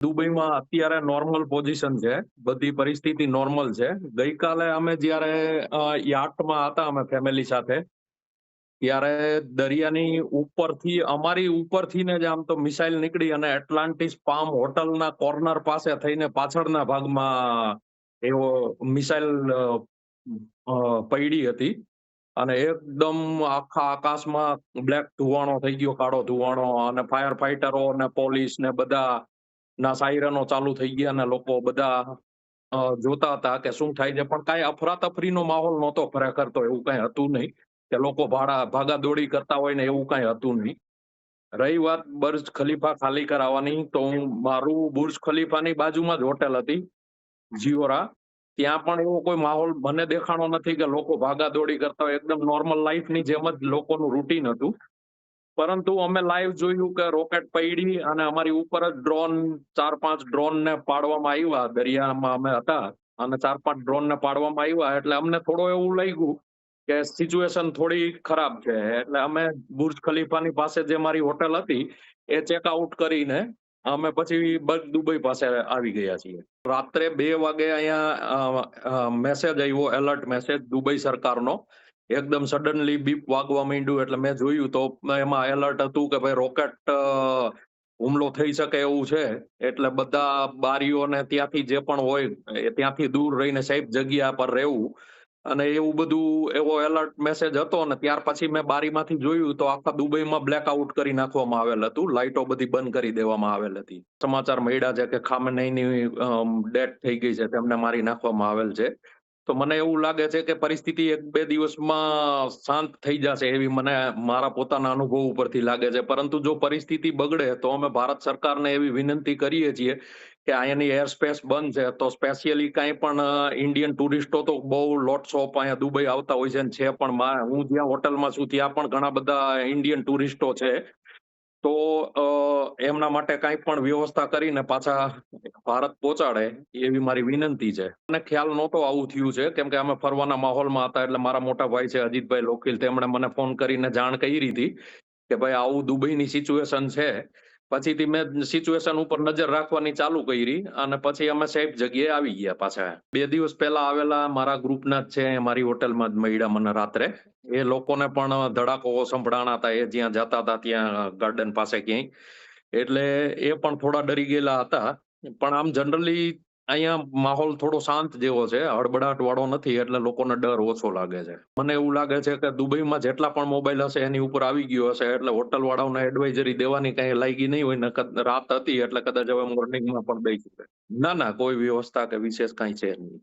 દુબઈમાં અત્યારે normal position છે. બધી પરિસ્થિતિ નોર્મલ છે. ગઈકાલે અમે જ્યારે યાટમાં હતા અમે ફેમિલી સાથે, ત્યારે દરિયાની ઉપરથી અમારી ઉપરથી ને જ આમ તો મિસાઇલ નીકળી અને એટલાન્ટિસ પામ હોટલના કોર્નર પાસે થઈને પાછળના ભાગમાં એવો મિસાઇલ પયડી હતી અને એકદમ આખા આકાશમાં બ્લેક ધુવાણો થઈ ગયો, કાળો ધુવાણો, અને ફાયર ફાઈટરો ને પોલીસ ને બધા ના સાયરનો ચાલુ થઈ ગયા અને લોકો બધા જોતા હતા કે શું થાય છે, પણ કાંઈ અફરાતફરીનો માહોલ નહોતો ખરેખર. તો એવું કાંઈ હતું નહીં કે લોકો ભાગાદોડી કરતા હોય ને એવું કાંઈ હતું નહીં. રહી વાત બુર્જ ખલીફા ખાલી કરાવવાની, તો મારું બુર્જ ખલીફાની બાજુમાં જ હોટેલ હતી જીઓરા. ત્યાં પણ એવો કોઈ માહોલ મને દેખાણો નથી કે લોકો ભાગાદોડી કરતા હોય. એકદમ નોર્મલ લાઈફની જેમ જ લોકોનું રૂટીન હતું. પરંતુ અમે લાઈવ જોયું કે રોકેટ પયડી અને અમારી ઉપર જ ડ્રોન, 4-5 ડ્રોનને પાડવામાં આવ્યા. દરિયામાં અમે હતા અને 4-5 ડ્રોનને પાડવામાં આવ્યા, એટલે અમને થોડું એવું લાગ્યું કે સિચ્યુએશન થોડી ખરાબ છે. એટલે અમે બુર્જ ખલીફાની પાસે જે મારી હોટેલ હતી એ ચેકઆઉટ કરીને અમે પછી દુબઈ પાસે આવી ગયા છીએ. રાત્રે 2 વાગે અહીંયા મેસેજ આવ્યો, એલર્ટ મેસેજ દુબઈ સરકારનો. એકદમ સડનલી બીપ વાગવા માંડ્યું એટલે મેં જોયું તો એમાં એલર્ટ હતું કે ભાઈ રોકેટ હુમલો થઈ શકે એવું છે, એટલે બધા બારીઓને ત્યાંથી જે પણ હોય એ ત્યાંથી દૂર રહીને સેફ જગ્યા પર રહેવું, અને એવું બધું એવો એલર્ટ મેસેજ હતો. ને ત્યાર પછી મેં બારીમાંથી જોયું તો આખા દુબઈમાં બ્લેકઆઉટ કરી નાખવામાં આવેલ હતું, લાઇટો બધી બંધ કરી દેવામાં આવેલ હતી. સમાચાર મળ્યા છે કે ખામેનેઈની ડેથ થઈ ગઈ છે, તેમને મારી નાખવામાં આવેલ છે. તો મને એવું લાગે છે કે પરિસ્થિતિ 1-2 દિવસમાં શાંત થઈ જશે એવી મને મારા પોતાના અનુભવ ઉપરથી લાગે છે. પરંતુ જો પરિસ્થિતિ બગડે તો અમે ભારત સરકારને એવી વિનંતી કરીએ છીએ કે અહીંયાની એર સ્પેસ બંધ છે, તો સ્પેશિયલી કાંઈ પણ ઇન્ડિયન ટુરિસ્ટો તો બહુ લોટ્સ ઓફ અહીંયા દુબઈ આવતા હોય છે ને છે પણ. હું જ્યાં હોટલમાં છું ત્યાં પણ ઘણા બધા ઇન્ડિયન ટુરિસ્ટો છે. તો એમના માટે કાંઈ પણ વ્યવસ્થા કરીને પાછા ભારત પહોંચાડે એવી મારી વિનંતી છે. મને ખ્યાલ નહોતો આવું થયું છે, કેમ કે અમે ફરવાના માહોલમાં હતા. એટલે મારા મોટા ભાઈ છે અજીતભાઈ લોખીલ, તેમણે મને ફોન કરીને જાણ કરી હતી કે ભાઈ આવું દુબઈની સિચ્યુએશન છે. પછીથી મેં સિચ્યુએશન ઉપર નજર રાખવાની ચાલુ કરી અને પછી અમે સેફ જગ્યાએ આવી ગયા પાછા. 2 દિવસ પહેલા આવેલા મારા ગ્રુપના જ છે, મારી હોટલમાં જ મળ્યા મને રાત્રે. એ લોકોને પણ ધડાકો સંભળાણા હતા એ જ્યાં જતા હતા ત્યાં ગાર્ડન પાસે ક્યાંય. એટલે એ પણ થોડા ડરી ગયેલા હતા. પણ આમ જનરલી અહીંયા માહોલ થોડો શાંત જેવો છે, હડબડાટ વાળો નથી, એટલે લોકોને ડર ઓછો લાગે છે. મને એવું લાગે છે કે દુબઈમાં જેટલા પણ મોબાઈલ હશે એની ઉપર આવી ગયો હશે, એટલે હોટલ વાળાઓને એડવાઇઝરી દેવાની કઈ લાગી નહીં હોય. નકર રાત હતી એટલે કદાચ હવે મોર્નિંગમાં પણ દઈ શકે. ના ના, કોઈ વ્યવસ્થા કે વિશેષ કઈ છે નહીં.